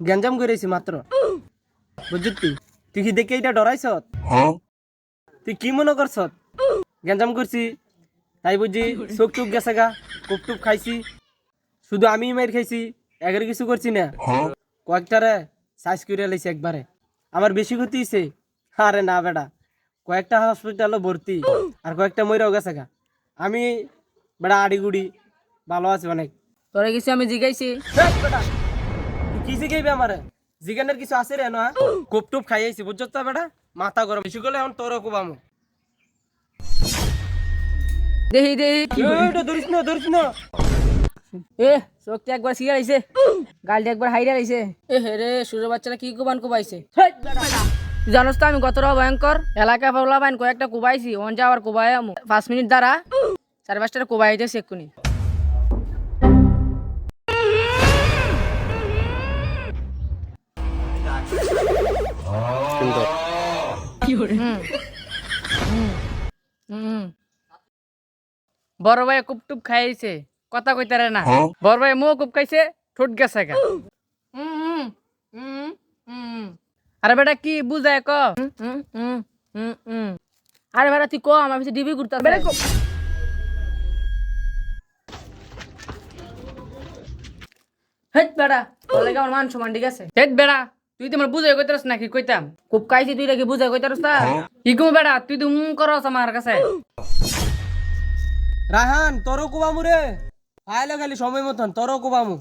গেঞ্জাম করেছি মাত্র, বুঝলি? তুই কি দেখে এটা ডরাইছ? তুই কি মনে করছ গেঞ্জাম করছি তাই বুঝি? চোখ টুক গেছে গা, কুপ টুপ খাইছি, শুধু আমি মাইর খাইছি, একের কিছু করছি না। কয়েকটারে সাইজ করে লাইছি একবারে। আমার বেশি ক্ষতি হয়েছে? আরে না বেটা, কয়েকটা হসপিটালও ভর্তি, আর কয়েকটা মইরাও গেছে গা। আমি বেটা আড়িগুড়ি ভালো আছে অনেক। তোরে কিছু আমি জিগাইছি? ধ্যাৎ বেটা, তুই কি শিখাইবি আমারে? জিগানের কিছু আছে রে না? কুপ টুপ খাইয়াছি বুঝছ তো বেটা, মাথা গরম বেশি করলে এখন তোরও কুবামো। দেহি দেহি ধরিস না, ধরিস না। এ চোখটা একবার সিগা লাইছে, গালটা একবার হাইরা লাইছে। এ হে রে, সুরের বাচ্চারা কি কুবান কুবাইছে। তুই জানোস তো আমি কতটা ভয়ঙ্কর? এলাকা পাবলা বাইন কয়েকটা কুবাইছি, ওন যাওয়ার কুবাই আমু 5 মিনিট দ্বারা 4-5টা কুবাই দিয়েছি এক্ষুনি। বড় ভাই কুপ টুপ খাইছে, কথা কইতে রে না। বড় ভাই মুখ কুপ খাইছে, ঠোঁট গেছে গা। আরে বেটা কি বুঝায় ক? আরে বেটা তুই ক, আমার পিছে ডিবি ঘুরতাছে। হেট বেটা, তোর লাগি আমার মান সম্মান ঠিক আছে? হেট বেটা, তুই তো আমার বুঝাই কইতারস নাকি? কইতাম খুব খাইছি, তুই নাকি বুঝাই কইতারস না? কি কম বেটা, তুই তো করস আমার কাছে। রাহান তোরও কুবামু রে, আইলে খালি সময় মতন তোরও কুবামু।